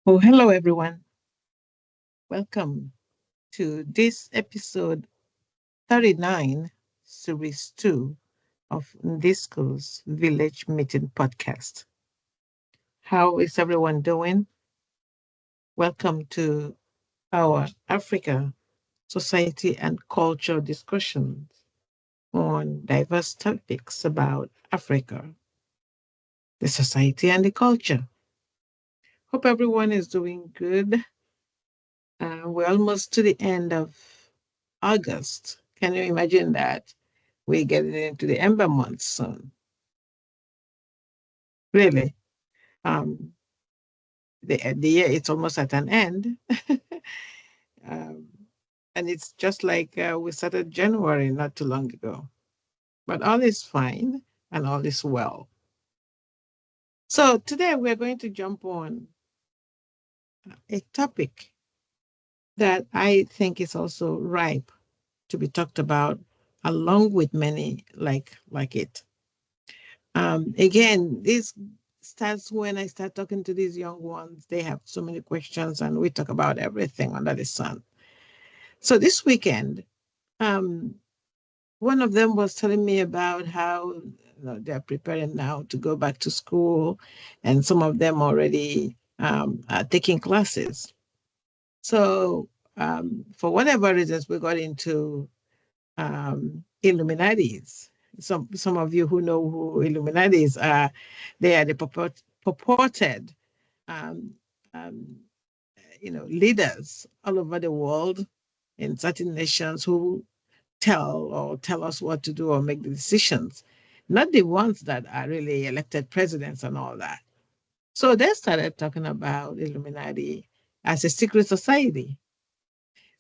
Oh, hello, everyone. Welcome to this episode 39, Series 2 of NDISCO'S Village Meeting Podcast. How is everyone doing? Welcome to our Africa Society and Culture discussions on diverse topics about Africa, the society, and the culture. Hope everyone is doing good. We're almost to the end of August. Can you imagine that? We're getting into the ember months soon. Really. Um, the year it's almost at an end. um, and it's just like we started January not too long ago. But all is fine and all is well. So today we're going to jump on a topic that I think is also ripe to be talked about along with many like it. Again, this starts when I start talking to these young ones. They have so many questions, and we talk about everything under the sun. So this weekend, um, one of them was telling me about how they're preparing now to go back to school, and some of them already are taking classes. So for whatever reasons, we got into Illuminatis. Some of you who know who Illuminatis are, they are the purported, um, um, leaders all over the world in certain nations who tell us what to do or make the decisions, not the ones that are really elected presidents and all that. So they started talking about Illuminati as a secret society.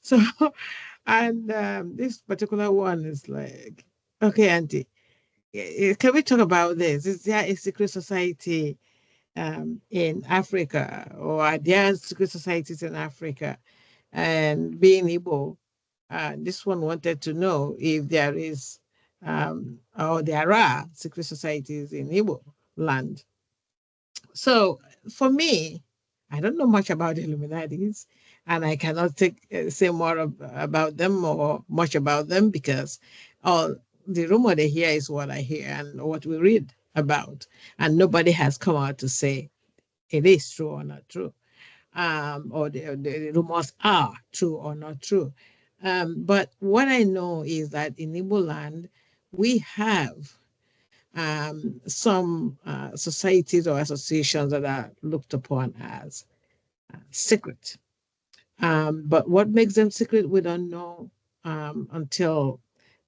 So, and this particular one is like, okay, Auntie, can we talk about this? Is there a secret society in Africa, or are there secret societies in Africa? And being Igbo, this one wanted to know if there is, or there are secret societies in Igbo land. So for me, I don't know much about the Illuminatis, and I cannot say more about them or much about them because all the rumor they hear is what I hear and what we read about, and nobody has come out to say it is true or not true, or the rumors are true or not true. But what I know is that in Igbo land, we have some societies or associations that are looked upon as secret. But what makes them secret, we don't know until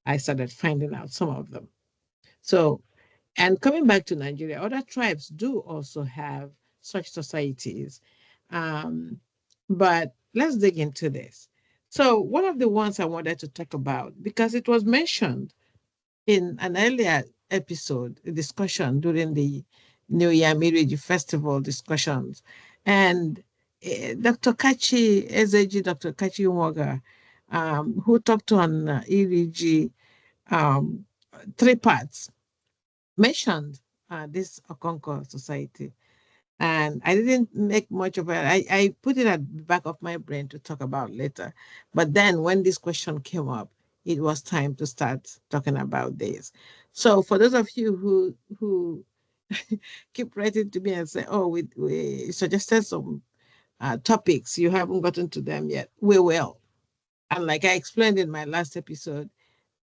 I started finding out some of them. So, and coming back to Nigeria, other tribes do also have such societies. Um, but let's dig into this. So, one of the ones I wanted to talk about, because it was mentioned in an earlier episode, a discussion during the New Year Miriji Festival discussions. And Dr. Kachi, SAG Dr. Kachi Umoga, who talked on ERG um, three parts, mentioned this OKONKO society. And I didn't make much of it. I put it at the back of my brain to talk about later. But then when this question came up, it was time to start talking about this. So for those of you who keep writing to me and say, oh, we suggested some topics, you haven't gotten to them yet, we will. And like I explained in my last episode,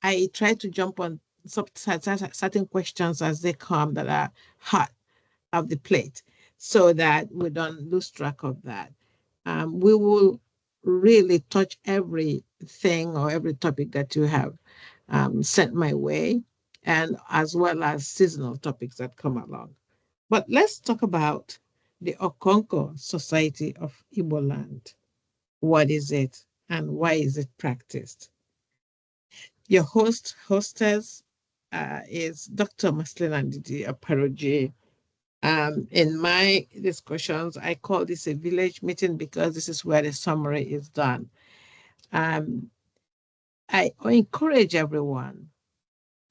I try to jump on certain questions as they come that are hot of the plate so that we don't lose track of that. We will really touch everything or every topic that you have sent my way, and as well as seasonal topics that come along. But let's talk about the Okonko Society of Igbo Land. What is it and why is it practiced? Your hostess is Dr. Maslin Andidi Aparoji. In my discussions, I call this a village meeting because this is where the summary is done. Um, I encourage everyone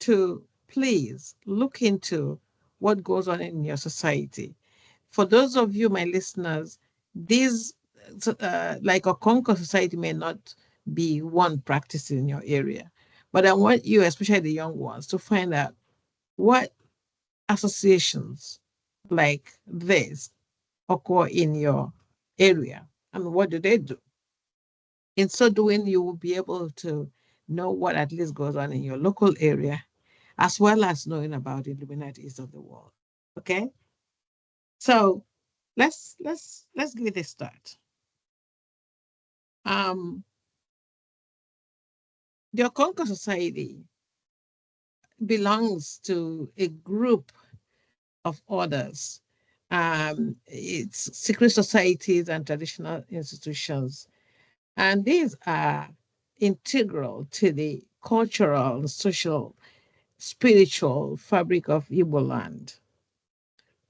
to please look into what goes on in your society. For those of you, my listeners, These, like OKONKO society, may not be one practice in your area, but I want you, especially the young ones, to find out what associations like this occur in your area and what do they do. In so doing, you will be able to know what at least goes on in your local area, as well as knowing about the Illuminatis of the world. Okay, so let's give it a start. Um, the Okonko Society belongs to a group of orders. It's secret societies and traditional institutions, and these are integral to the cultural, social, spiritual fabric of Igbo land.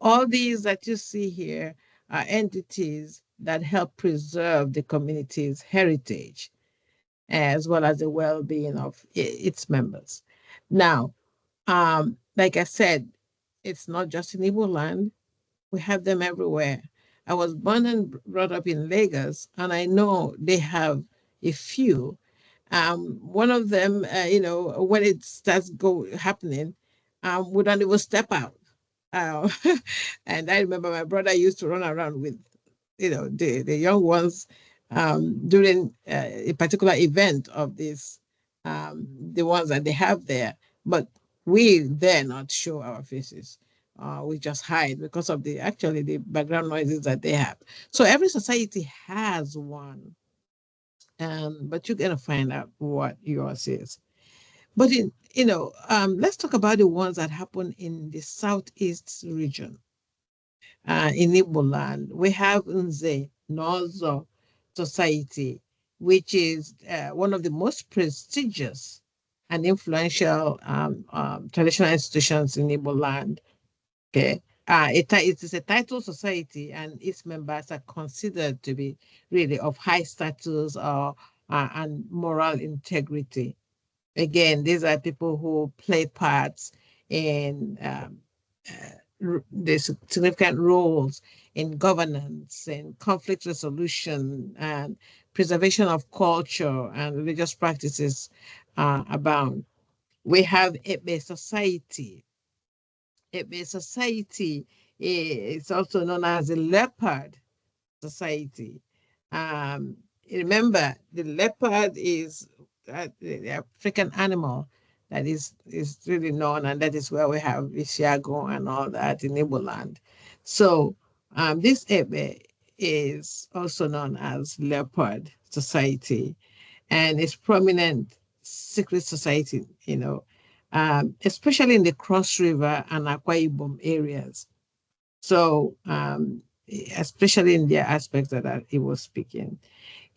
All these that you see here are entities that help preserve the community's heritage as well as the well-being of its members. Now, like I said, it's not just in Igbo land. We have them everywhere. I was born and brought up in Lagos, and I know they have a few. One of them, when it starts happening, we don't even step out. Uh, and I remember my brother used to run around with, the young ones during a particular event of this, the ones that they have there. But we dare not show our faces. We just hide because of the background noises that they have. So every society has one, but you're gonna find out what yours is. But let's talk about the ones that happen in the southeast region, in Igbo land. We have Nze Nozo Society, which is one of the most prestigious and influential traditional institutions in Igbo land. Okay. It is a title society, and its members are considered to be really of high status or and moral integrity. Again, these are people who play parts in the significant roles in governance and conflict resolution and preservation of culture and religious practices abound. We have Ebe Society. Ebe Society is also known as the Leopard Society. Um, Remember, the leopard is the African animal that is really known, and that is where we have Ishiago and all that in Igbo land. So this Ebe is also known as Leopard Society, and it's prominent secret society, especially in the Cross River and Akwa Ibom areas. So, especially in the aspects that he was speaking.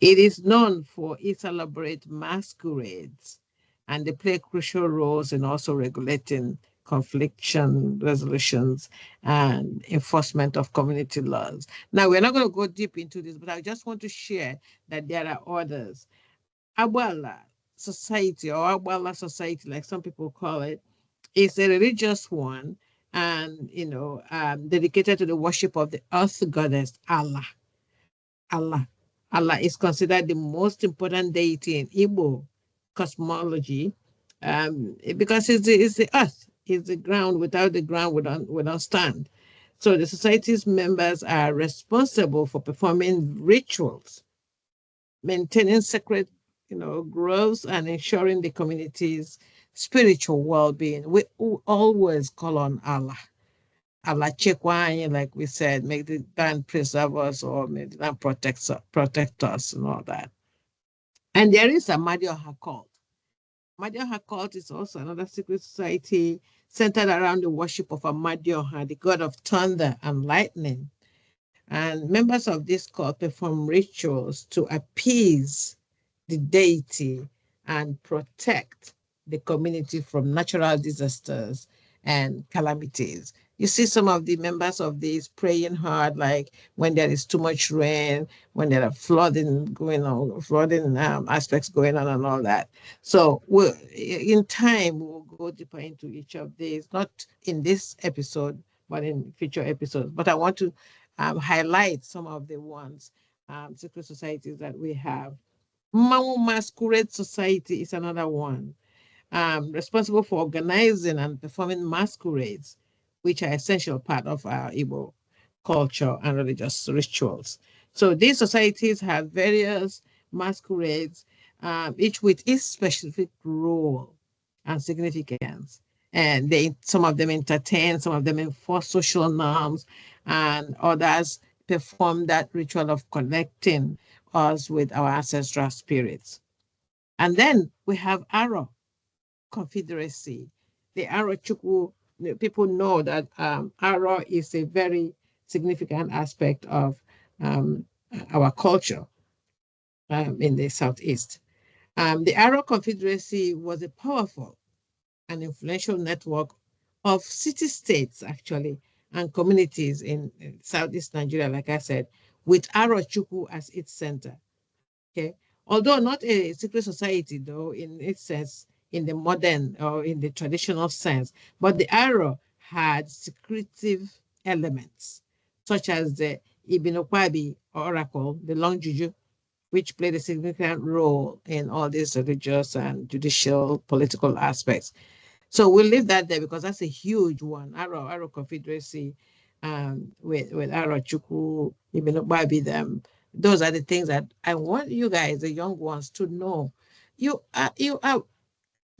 It is known for its elaborate masquerades, and they play crucial roles in also regulating confliction resolutions and enforcement of community laws. Now, we're not going to go deep into this, but I just want to share that there are others. Agbala society, or Agbala society, like some people call it, is a religious one, and dedicated to the worship of the earth goddess Allah. Allah. Allah is considered the most important deity in Igbo cosmology, because it's the earth, it's the ground. Without the ground, we don't stand. So the society's members are responsible for performing rituals, maintaining sacred, groves, and ensuring the community's spiritual well-being. We always call on Allah. Allah Chekwanye, like we said, make the land preserve us, or make the land protect us and all that. And there is a Madioha cult. Madioha cult is also another secret society centered around the worship of Amadioha, the god of thunder and lightning. And members of this cult perform rituals to appease the deity and protect the community from natural disasters and calamities. You see some of the members of these praying hard, like when there is too much rain, when there are flooding going on, flooding aspects going on, and all that. So in time, we'll go deeper into each of these, not in this episode, but in future episodes. But I want to highlight some of the ones, secret societies that we have. Mau Masquerade Society is another one, responsible for organizing and performing masquerades, which are essential part of our Igbo culture and religious rituals. So these societies have various masquerades, each with its specific role and significance. And some of them entertain, some of them enforce social norms, and others perform that ritual of connecting us with our ancestral spirits. And then we have Aro Confederacy. The Aro Chukwu, people know that Aro is a very significant aspect of our culture in the Southeast. The Aro Confederacy was a powerful and influential network of city-states, actually, and communities in Southeast Nigeria, like I said, with Aro Chukwu as its center. Okay. Although not a secret society, though, in its sense, in the modern or in the traditional sense, but the Aro had secretive elements, such as the Ibinokwabi oracle, the long juju, which played a significant role in all these religious and judicial political aspects. So we'll leave that there because that's a huge one. Aro Confederacy, with Aro Chukwu, Ibinokwabi, them. Those are the things that I want you guys, the young ones, to know. You are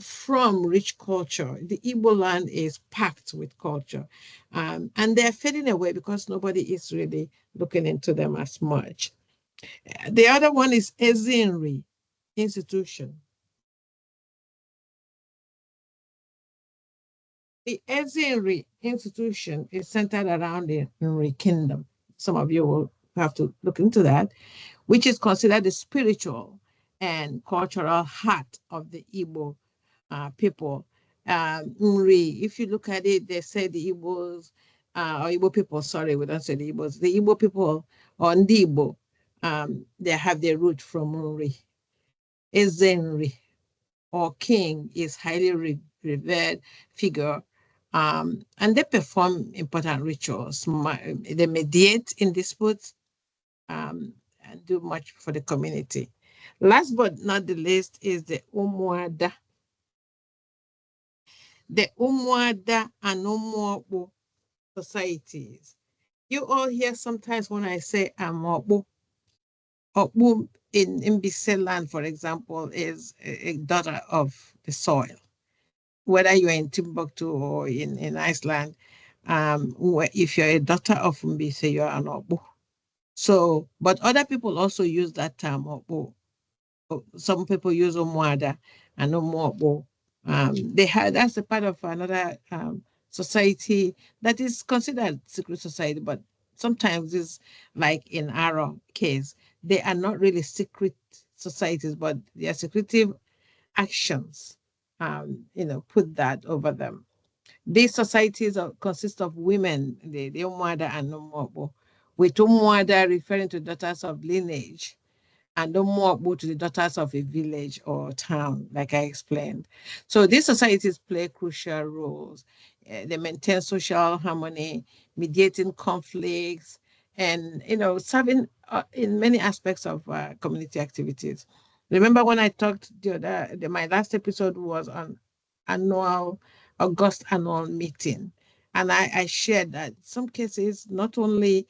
from rich culture. The Igbo land is packed with culture. And they're fading away because nobody is really looking into them as much. The other one is Ezinri institution. The Ezinri institution is centered around the Nri kingdom. Some of you will have to look into that, which is considered the spiritual and cultural heart of the Igbo people. Nri, if you look at it, they say the Igbos, or Igbo people, sorry, we don't say the Igbos, the Igbo people, or Ndibo, they have their root from Nri. Ezenri, or king, is highly revered figure, and they perform important rituals. They mediate in disputes, and do much for the community. Last but not the least is the Umuada. The Umuada and Umuokbo societies. You all hear sometimes when I say Amokbo, Okbo in Mbise land, for example, is a daughter of the soil. Whether you're in Timbuktu or in Iceland, if you're a daughter of Mbise, you're an Okbo. So, but other people also use that term, Okbo. Some people use Umuada and Umuokbo. They had That's a part of another society that is considered secret society, but sometimes it's like in our case, they are not really secret societies, but they are secretive actions. Put that over them. These societies consist of women, the Umuada and Umuokbo, with Umuada referring to daughters of lineage and no more to the daughters of a village or town, like I explained. So these societies play crucial roles. They maintain social harmony, mediating conflicts, and serving in many aspects of community activities. Remember when I talked my last episode was on annual August annual meeting, and I shared that some cases not only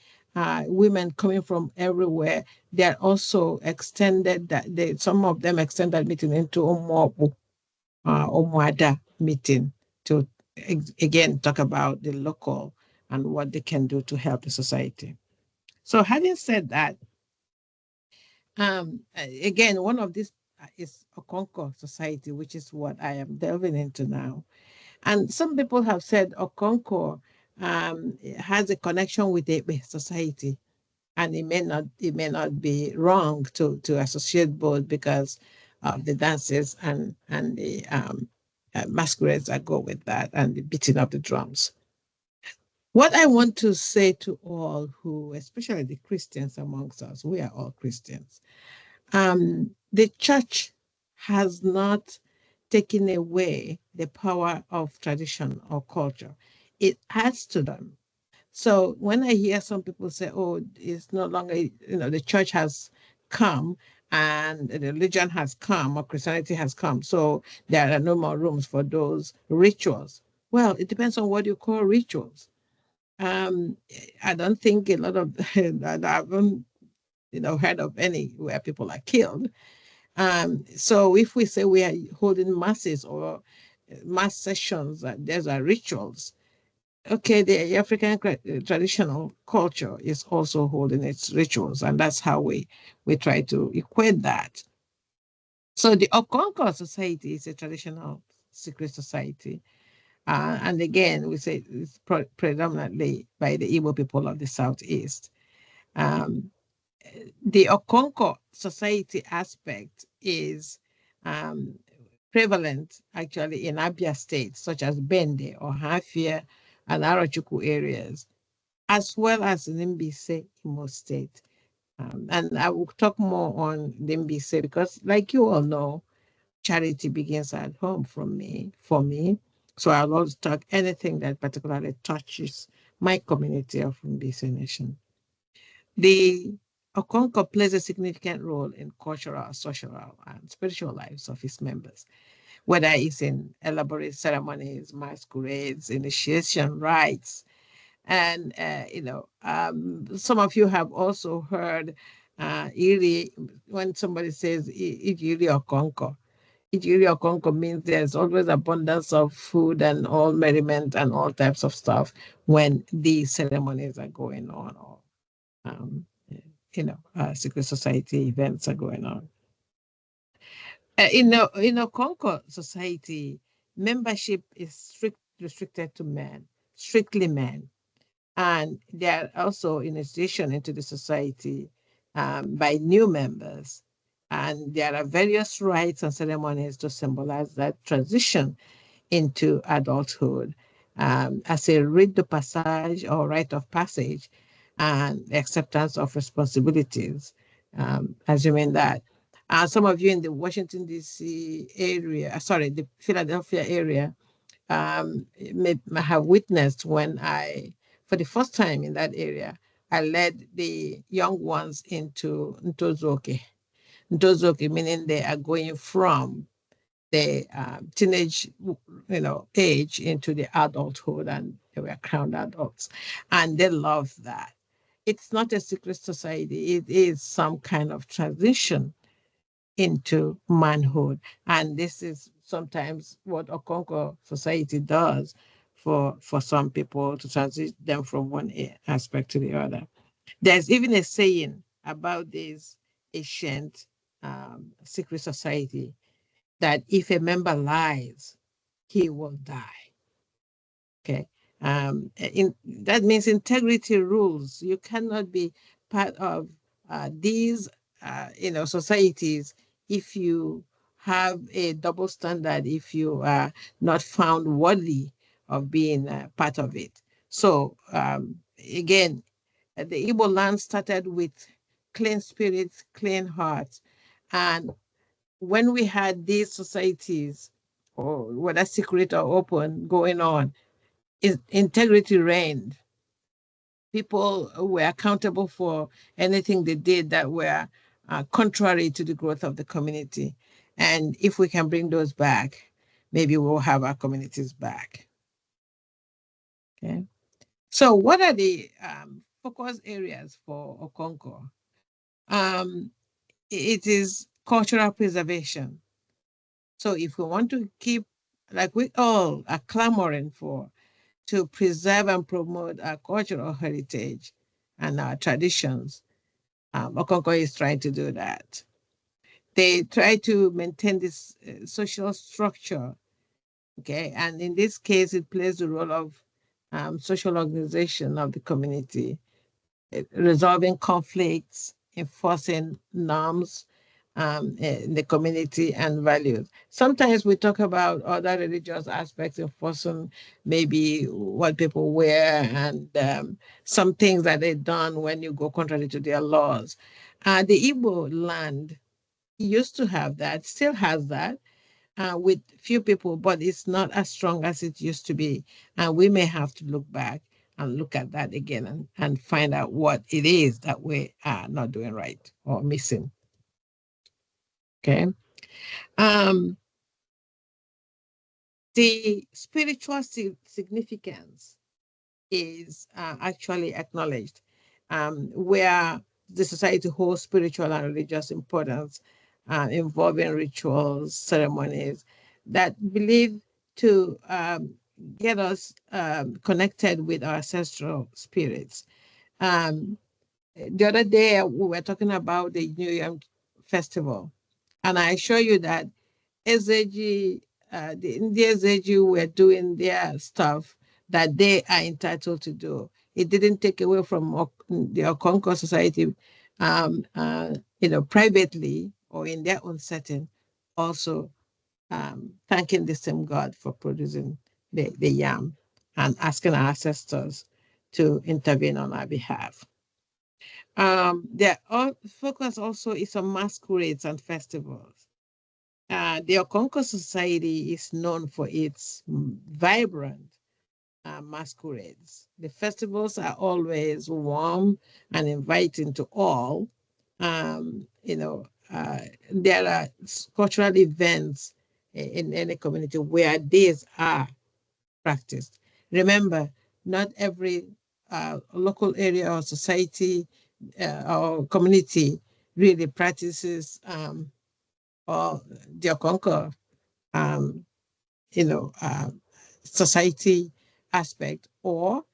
women coming from everywhere, they are also extended some of them extend that meeting into Umuada meeting to again talk about the local and what they can do to help the society. So having said that, again, one of these is OKONKO society, which is what I am delving into now. And some people have said OKONKO has a connection with the society, and it may not be wrong to associate both because of the dances and the masquerades that go with that and the beating of the drums. What I want to say to all who, especially the Christians amongst us, we are all Christians. The church has not taken away the power of tradition or culture. It adds to them. So when I hear some people say, oh, it's no longer, the church has come and the religion has come or Christianity has come, so there are no more rooms for those rituals. Well, it depends on what you call rituals. Um, I don't think a lot of, I haven't, heard of any where people are killed. So if we say we are holding masses or mass sessions, those are rituals. Okay, the African traditional culture is also holding its rituals, and that's how we try to equate that. So the Okonko society is a traditional secret society, and again, we say it's predominantly by the Igbo people of the southeast. Um, the Okonko society aspect is um, prevalent actually in Abia State, such as Bende or Hafia and Arachuku areas, as well as in Mbise, Imo State. And I will talk more on the Mbise because, like you all know, charity begins at home for me. So I'll always talk anything that particularly touches my community of Mbise Nation. The Okonko plays a significant role in cultural, social, and spiritual lives of its members, whether it's in elaborate ceremonies, masquerades, initiation rites, and some of you have also heard Iri, when somebody says Ijiri Okonko. Ijiri Okonko means there's always abundance of food and all merriment and all types of stuff when these ceremonies are going on, or um, secret society events are going on. In Okonko society, membership is restricted to men, strictly men. And they are also initiation into the society by new members. And there are various rites and ceremonies to symbolize that transition into adulthood as a rite de passage or rite of passage and acceptance of responsibilities, assuming that. Some of you in the Washington, D.C. area, sorry, the Philadelphia area, may have witnessed when for the first time in that area, I led the young ones into Ntozoke. Ntozoke meaning they are going from the teenage, age into the adulthood, and they were crowned adults, and they love that. It's not a secret society; it is some kind of transition into manhood, and this is sometimes what Okonko society does for some people to transit them from one aspect to the other. There's even a saying about this ancient secret society that if a member lies, he will die. Okay. That means integrity rules. You cannot be part of these, societies if you have a double standard, if you are not found worthy of being part of it. So again, the Igbo land started with clean spirits, clean hearts, and when we had these societies, or whether secret or open, going on, integrity reigned. People were accountable for anything they did that were contrary to the growth of the community. And if we can bring those back, maybe we'll have our communities back. Okay. So what are the focus areas for Okonko? It is cultural preservation. So if we want to keep, like we all are clamoring for, to preserve and promote our cultural heritage and our traditions, Okonko is trying to do that. They try to maintain this social structure, okay? And in this case, it plays the role of social organization of the community, resolving conflicts, enforcing norms in the community, and values. Sometimes we talk about other religious aspects, enforcing maybe what people wear and some things that they've done when you go contrary to their laws. The Igbo land used to have that, still has that, with few people, but it's not as strong as it used to be. And we may have to look back and look at that again and find out what it is that we are not doing right or missing. Okay. Um, the spiritual significance is actually acknowledged, where the society holds spiritual and religious importance involving rituals, ceremonies that believe to get us connected with our ancestral spirits. Um, the other day, we were talking about the New Year festival, and I assure you that SAG, the India SAG were doing their stuff that they are entitled to do. It didn't take away from the OKONKO society, privately or in their own setting, also thanking the same God for producing the yam and asking our ancestors to intervene on our behalf. Their focus also is on masquerades and festivals. The OKONKO Society is known for its vibrant masquerades. The festivals are always warm and inviting to all. Um, you know, there are cultural events in any community where these are practiced. Remember, not every local area or society or community really practices or the OKONKO um, you know, society aspect or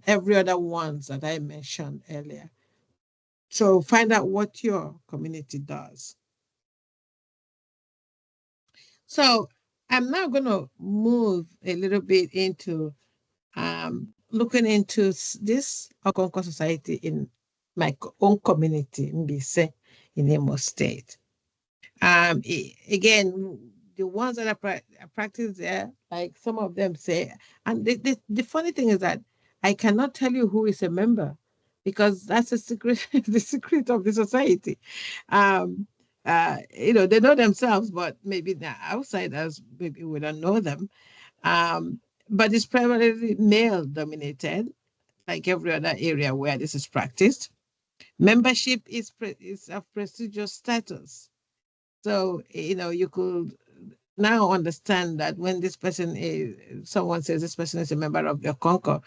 every other ones that I mentioned earlier. So find out what your community does. So I'm now going to move a little bit into looking into this OKONKO society in my own community in Bise in Imo State. Again, the ones that are practice there, like some of them say, and the funny thing is that I cannot tell you who is a member because that's a secret, the secret of the society. Um, they know themselves, but maybe the outsiders, maybe we don't know them. Um, but it's primarily male dominated, like every other area where this is practiced. Membership is of prestigious status. So, you could now understand that when someone says this person is a member of the OKONKO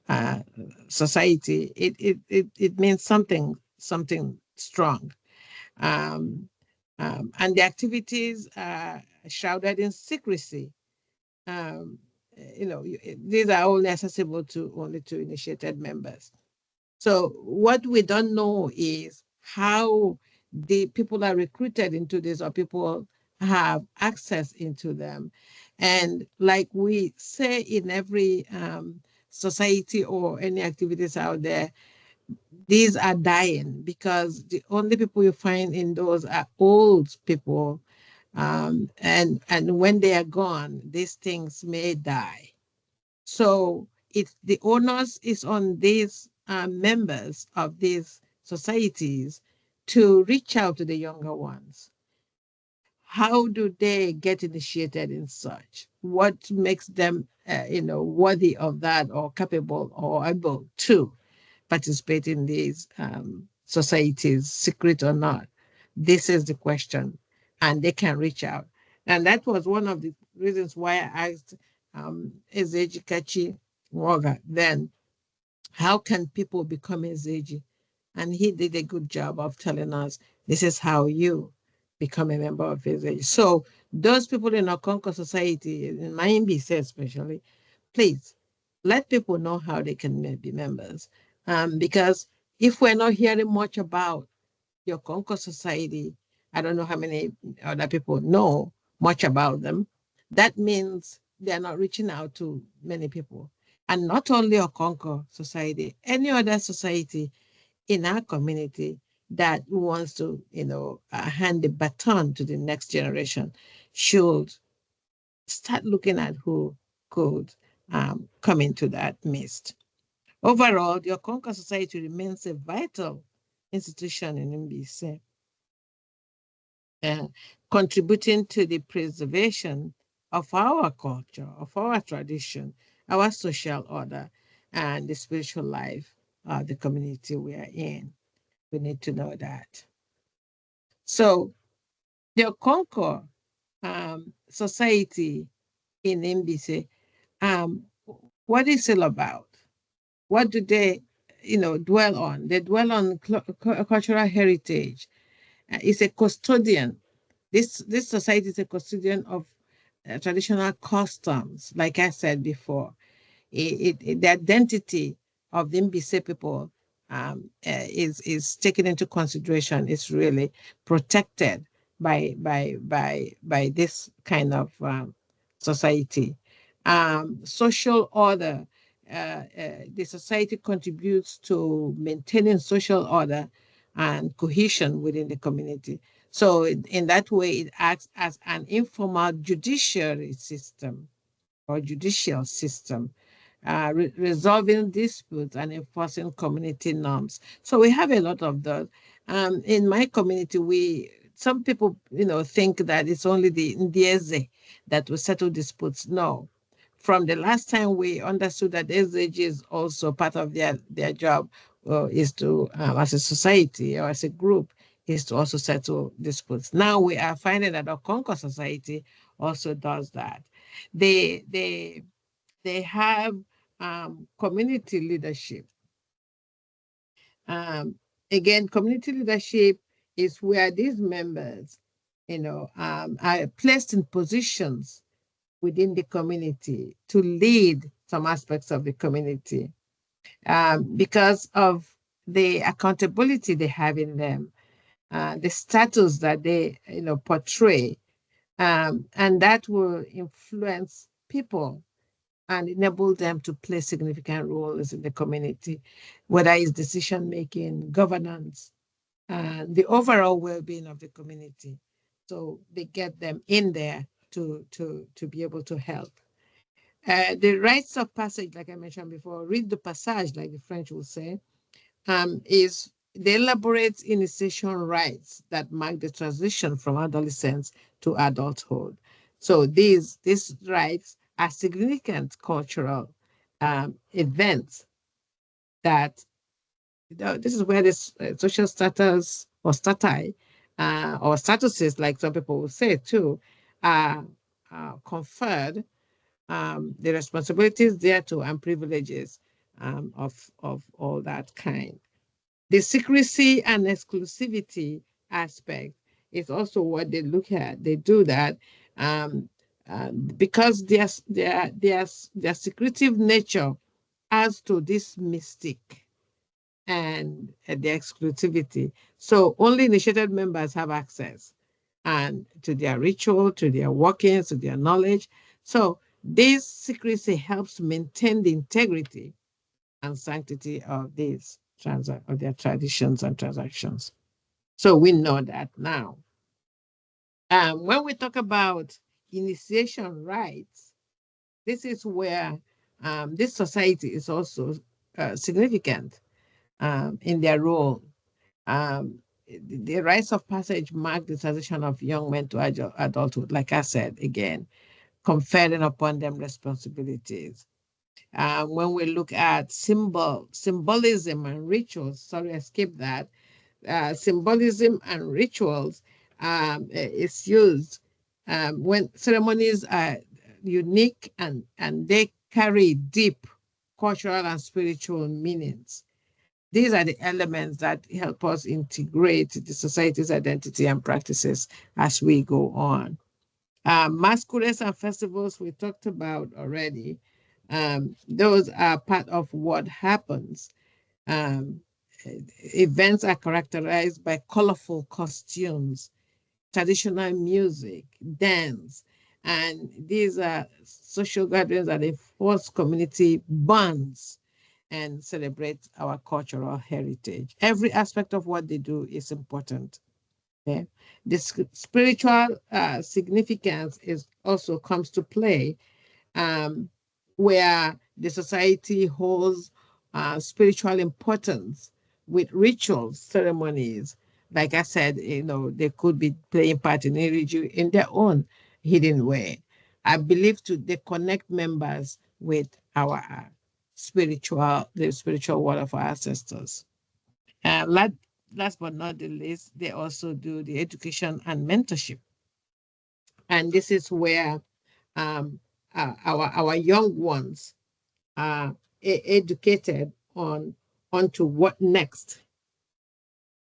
uh, society, it means something strong. Um, and the activities are shrouded in secrecy. Um, these are only accessible to only to initiated members. So what we don't know is how the people are recruited into this or people have access into them. And like we say in every society or any activities out there, these are dying because the only people you find in those are old people. And when they are gone, these things may die. So it's the onus is on these members of these societies to reach out to the younger ones. How do they get initiated in such? What makes them, worthy of that or capable or able to participate in these societies, secret or not? This is the question, and they can reach out. And that was one of the reasons why I asked Ezeji Kachi Waga then, how can people become Ezeji? And he did a good job of telling us this is how you become a member of Ezeji. So those people in our OKONKO society, in my MBC especially, please let people know how they can be members. Because if we're not hearing much about your OKONKO society, I don't know how many other people know much about them. That means they're not reaching out to many people. And not only OKONKO society, any other society in our community that wants to, hand the baton to the next generation should start looking at who could come into that midst. Overall, the OKONKO Society remains a vital institution in MBC, uh, contributing to the preservation of our culture, of our tradition, our social order, and the spiritual life of the community we are in. We need to know that. So the OKONKO society in MBC, what is it about? What do they, dwell on? They dwell on cultural heritage. It's a custodian. This society is a custodian of traditional customs, like I said before. The identity of the Mbise people is taken into consideration. It's really protected by this kind of society. Social order. The society contributes to maintaining social order and cohesion within the community. So in that way, it acts as an informal judiciary system or judicial system, resolving disputes and enforcing community norms. So we have a lot of those. In my community, some people, think that it's only the Ndieze that will settle disputes. No. From the last time we understood that SAG is also part of their job, is to, as a society or as a group, is to also settle disputes. Now we are finding that our OKONKO society also does that. They have community leadership. Um, Again, community leadership is where these members, are placed in positions within the community to lead some aspects of the community because of the accountability they have in them, the status that they, portray, and that will influence people and enable them to play significant roles in the community, whether it's decision making, governance, and the overall well-being of the community. So they get them in there to be able to help. The rites of passage, like I mentioned before, read the passage, like the French will say, is the elaborate initiation rites that mark the transition from adolescence to adulthood. So these rites are significant cultural events that, this is where this social status or stati or statuses, like some people will say too, are conferred, the responsibilities there too, and privileges of all that kind. The secrecy and exclusivity aspect is also what they look at. They do that because their secretive nature adds to this mystic and the exclusivity. So only initiated members have access and to their ritual, to their workings, to their knowledge. So this secrecy helps maintain the integrity and sanctity of of their traditions and transactions. So we know that now. When we talk about initiation rites, this is where this society is also significant in their role. The rites of passage mark the transition of young men to adulthood, like I said, again, conferring upon them responsibilities. When we look at symbolism and rituals, sorry, I skipped that. Symbolism and rituals is used when ceremonies are unique and they carry deep cultural and spiritual meanings. These are the elements that help us integrate the society's identity and practices as we go on. Masquerades and festivals we talked about already. Those are part of what happens. Um, Events are characterized by colorful costumes, traditional music, dance, and these are social gatherings that enforce community bonds and celebrate our cultural heritage. Every aspect of what they do is important. Okay? The spiritual significance is also comes to play, um, where the society holds spiritual importance with rituals, ceremonies. Like I said, they could be playing part in their own hidden way. I believe they connect members with our the spiritual world of our ancestors. Last but not the least, they also do the education and mentorship. And this is where our young ones are educated onto what next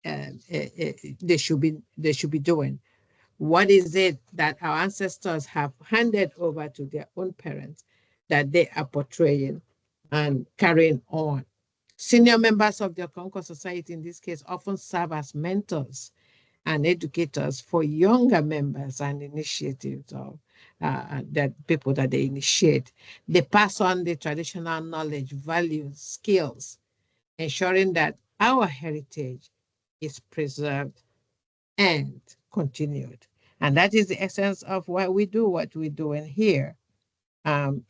they should be doing. What is it that our ancestors have handed over to their own parents that they are portraying and carrying on? Senior members of the OKONKO society, in this case, often serve as mentors and educators for younger members and initiatives of that people that they initiate. They pass on the traditional knowledge, values, skills, ensuring that our heritage is preserved and continued. And that is the essence of why we do what we're doing here in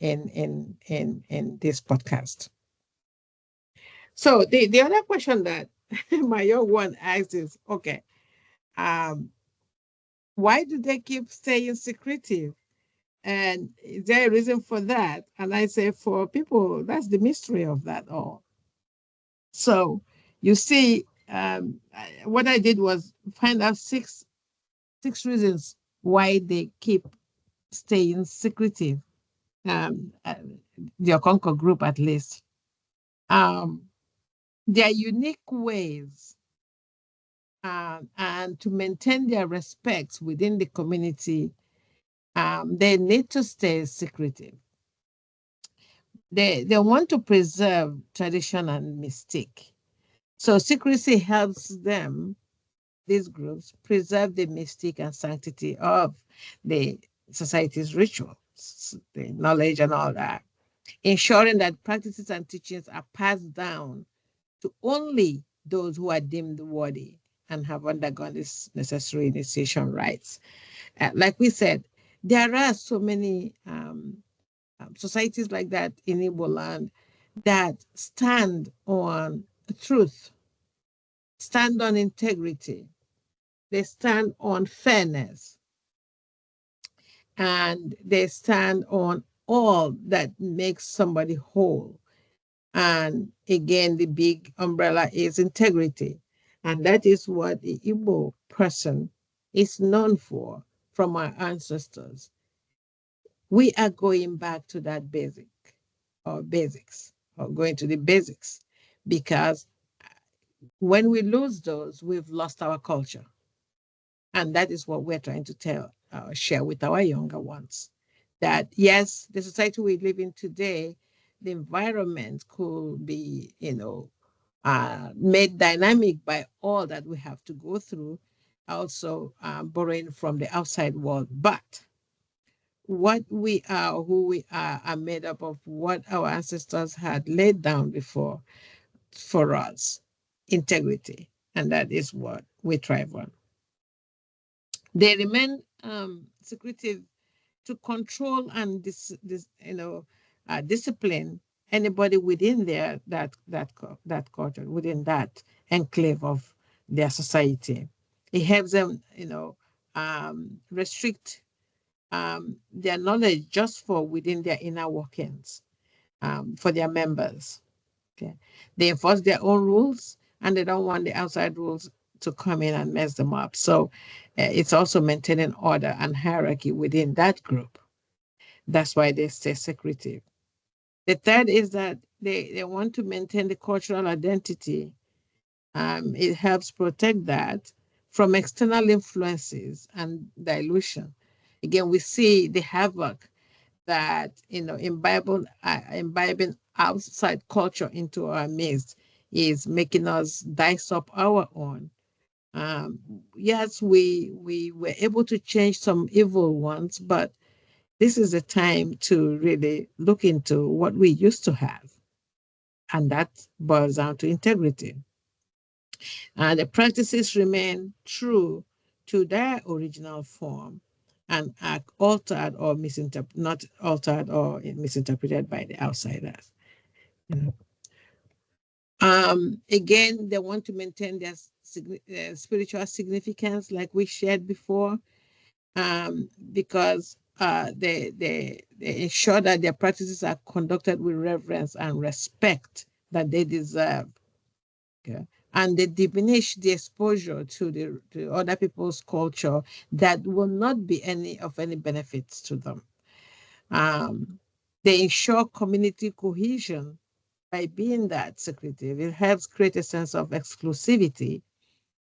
this podcast. So the other question that my young one asks is, okay, um, why do they keep staying secretive? And is there a reason for that? And I say, for people, that's the mystery of that all. So you see, what I did was find out six reasons why they keep staying secretive. The OKONKO group, at least. Um, their unique ways and to maintain their respect within the community, they need to stay secretive. They want to preserve tradition and mystique. So secrecy helps them, these groups, preserve the mystique and sanctity of the society's rituals, the knowledge and all that, ensuring that practices and teachings are passed down to only those who are deemed worthy and have undergone this necessary initiation rites. Like we said, there are so many societies like that in IGBOLAND that stand on truth, stand on integrity, they stand on fairness, and they stand on all that makes somebody whole. And again, the big umbrella is integrity. And that is what the Igbo person is known for from our ancestors. We are going back to that basics, or going to the basics, because when we lose those, we've lost our culture. And that is what we're trying to share with our younger ones. That yes, the society we live in today, the environment could be, made dynamic by all that we have to go through, also borrowing from the outside world. But what we are, who we are made up of what our ancestors had laid down before for us, integrity. And that is what we thrive on. They remain secretive to control and discipline anybody within that culture, within that enclave of their society. It helps them, restrict their knowledge just for within their inner workings, for their members. Okay, they enforce their own rules, and they don't want the outside rules to come in and mess them up. So it's also maintaining order and hierarchy within that group. That's why they stay secretive. The third is that they want to maintain the cultural identity. It helps protect that from external influences and dilution. Again, we see the havoc that, imbibing outside culture into our midst is making us dice up our own. Yes, we were able to change some evil ones, but this is a time to really look into what we used to have. And that boils down to integrity. The practices remain true to their original form and are altered or not altered or misinterpreted by the outsiders. Again, they want to maintain their spiritual significance, like we shared before, because they ensure that their practices are conducted with reverence and respect that they deserve. Okay? And they diminish the exposure to other people's culture that will not be any benefits to them. Um, they ensure community cohesion by being that secretive. It helps create a sense of exclusivity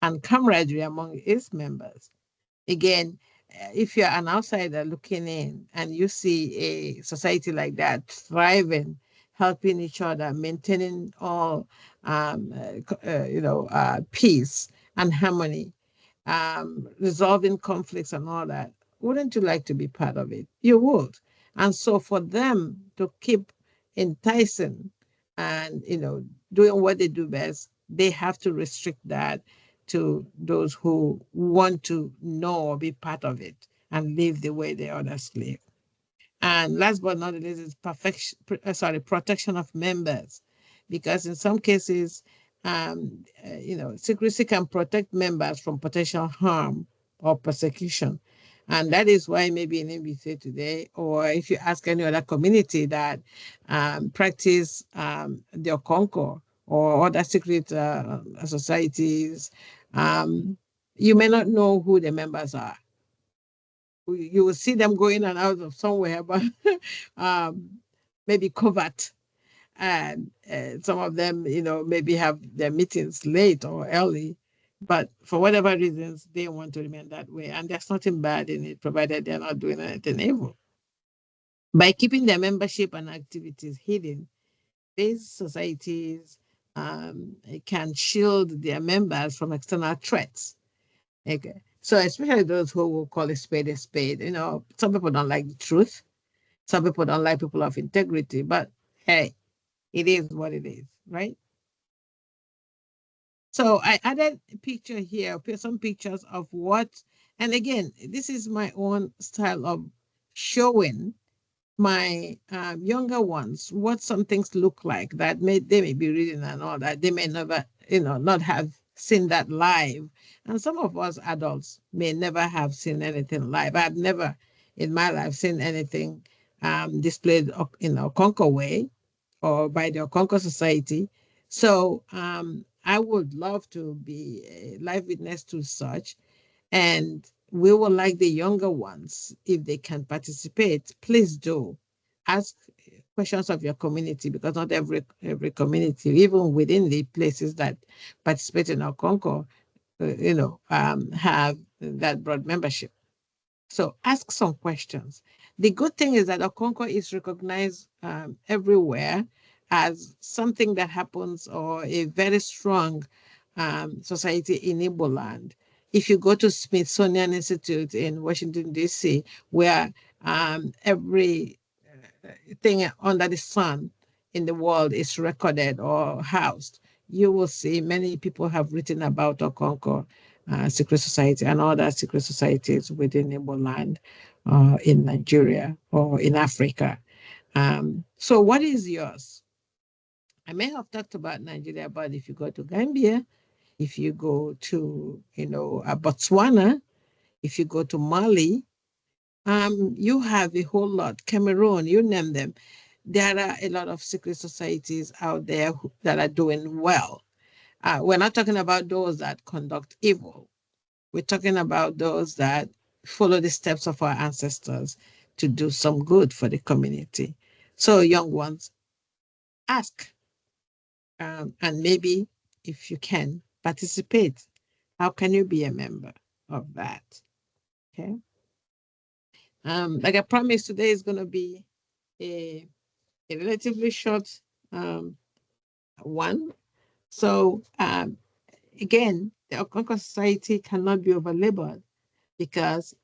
and camaraderie among its members. Again, if you're an outsider looking in and you see a society like that thriving, helping each other, maintaining all, peace and harmony, resolving conflicts and all that, wouldn't you like to be part of it? You would. And so for them to keep enticing and, doing what they do best, they have to restrict that to those who want to know or be part of it and live the way the others live. And last but not least is protection of members, because in some cases, secrecy can protect members from potential harm or persecution. And that is why maybe in MBC today, or if you ask any other community that practice the OKONKO or other secret societies, um, you may not know who the members are. You will see them going in and out of somewhere, but um, maybe covert. And some of them, maybe have their meetings late or early, but for whatever reasons, they want to remain that way. And there's nothing bad in it, provided they're not doing anything evil. By keeping their membership and activities hidden, these societies can shield their members from external threats. Okay. So especially those who will call a spade a spade. Some people don't like the truth. Some people don't like people of integrity, but hey, it is what it is, right? So I added a picture here, some pictures of what, and again, this is my own style of showing my younger ones what some things look like that they may be reading and all that. They may never, not have seen that live. And some of us adults may never have seen anything live. I've never in my life seen anything displayed in a Conco way or by the Okonko Society. So I would love to be a live witness to such. And we would like the younger ones, if they can participate, please do. Ask questions of your community, because not every community, even within the places that participate in our Concord, have that broad membership. So ask some questions. The good thing is that Okonko is recognized everywhere as something that happens, or a very strong society in IGBOLAND. If you go to Smithsonian Institute in Washington, D.C., where every thing under the sun in the world is recorded or housed, you will see many people have written about Okonko secret society and other secret societies within IGBOLAND in Nigeria or in Africa. So what is yours? I may have talked about Nigeria, but if you go to Gambia, if you go to, Botswana, if you go to Mali, you have a whole lot. Cameroon, you name them. There are a lot of secret societies out there that are doing well. We're not talking about those that conduct evil. We're talking about those that follow the steps of our ancestors to do some good for the community. So, young ones, ask, and maybe if you can participate, how can you be a member of that? Okay. Like I promised, today is going to be a relatively short one. So, again, the Okonko Society cannot be overlabored, because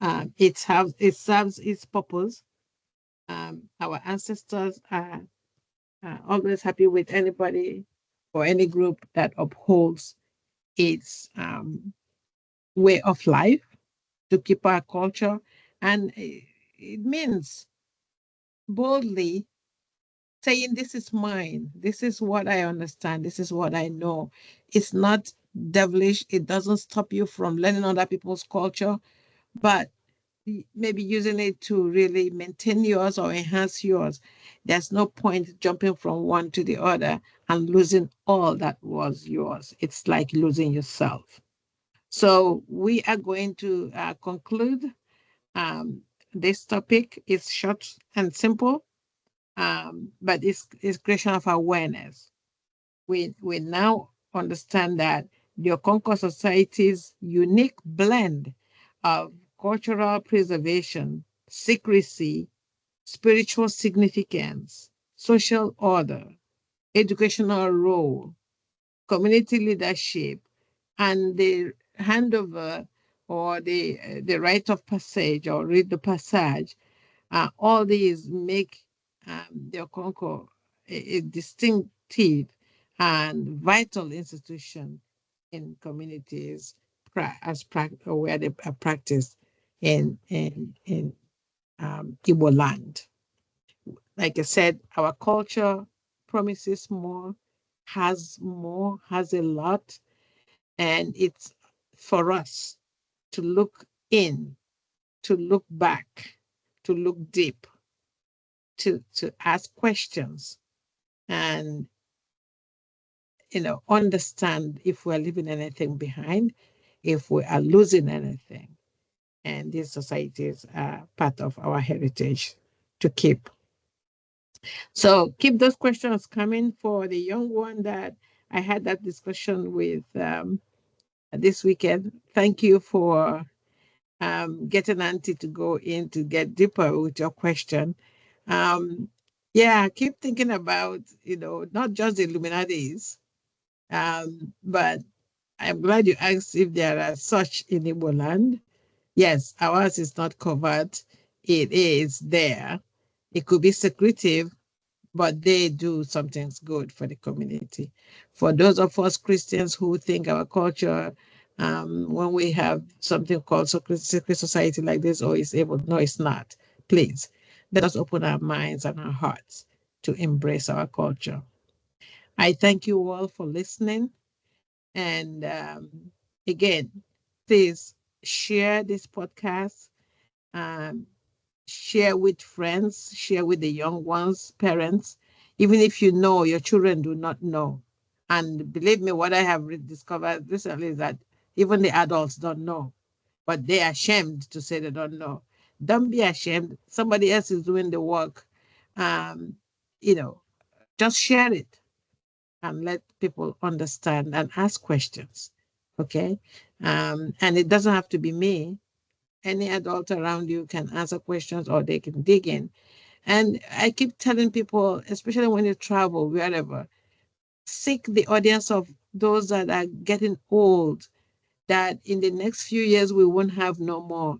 it serves its purpose. Our ancestors are always happy with anybody or any group that upholds its way of life to keep our culture. And it means boldly saying, this is mine, this is what I understand, this is what I know. It's not devilish, it doesn't stop you from learning other people's culture, but maybe using it to really maintain yours or enhance yours. There's no point jumping from one to the other and losing all that was yours. It's like losing yourself. So we are going to conclude um, this topic. It's short and simple, but it's creation of awareness. We now understand that the Okonko Society's unique blend of cultural preservation, secrecy, spiritual significance, social order, educational role, community leadership, and the handover or the rite of passage or read the passage, all these make the Okonko a distinctive and vital institution in communities where they are practiced in Igbo land. Like I said, our culture promises more, has a lot, and it's for us to look in, to look back, to look deep, to ask questions, and understand if we're leaving anything behind, if we are losing anything. And these societies are part of our heritage to keep. So keep those questions coming for the young one that I had that discussion with this weekend. Thank you for getting Auntie to go in to get deeper with your question. Um, yeah, keep thinking about, not just the Illuminati's, but I'm glad you asked if there are such in Igbo land. Yes, ours is not covered. It is there. It could be secretive, but they do something good for the community. For those of us Christians who think our culture, when we have something called secret society like this, or is able, no, it's not. Please, let us open our minds and our hearts to embrace our culture. I thank you all for listening. And again, please share this podcast. Um, Share with friends, share with the young ones, parents, even if you know your children do not know. And believe me, what I have discovered recently is that even the adults don't know, but they are ashamed to say they don't know. Don't be ashamed. Somebody else is doing the work. Um, you know, just share it and let people understand and ask questions. Okay. And it doesn't have to be me. Any adult around you can answer questions or they can dig in. And I keep telling people, especially when you travel, wherever, seek the audience of those that are getting old, that in the next few years we won't have no more.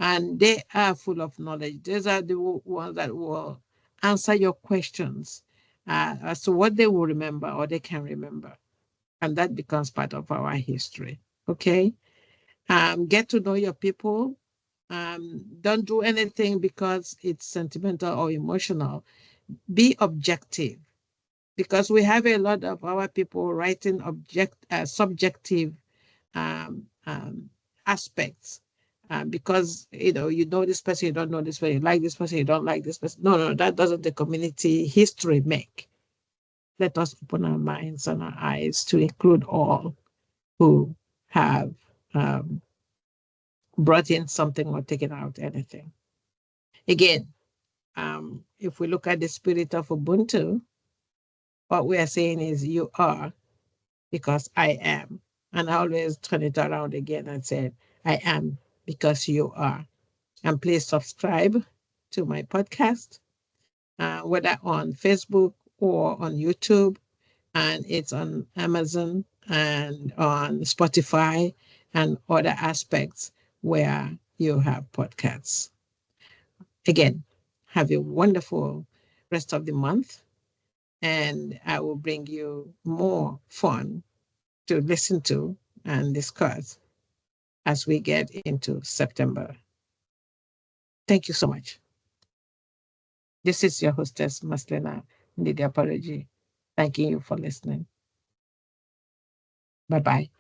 And they are full of knowledge. Those are the ones that will answer your questions as to what they will remember or they can remember. And that becomes part of our history. Okay? Get to know your people. Don't do anything because it's sentimental or emotional. Be objective, because we have a lot of our people writing subjective um, um, aspects. Because you know this person, you don't know this person, you like this person, you don't like this person. No, no, that doesn't the community history make. Let us open our minds and our eyes to include all who have um, brought in something or taken out anything. Again, if we look at the spirit of Ubuntu, what we are saying is you are because I am. And I always turn it around again and say, I am because you are. And please subscribe to my podcast, whether on Facebook or on YouTube. And it's on Amazon and on Spotify and other aspects where you have podcasts. Again, have a wonderful rest of the month, and I will bring you more fun to listen to and discuss as we get into September. Thank you so much. This is your hostess, Maslena NDISCO'S, thanking you for listening. Bye-bye.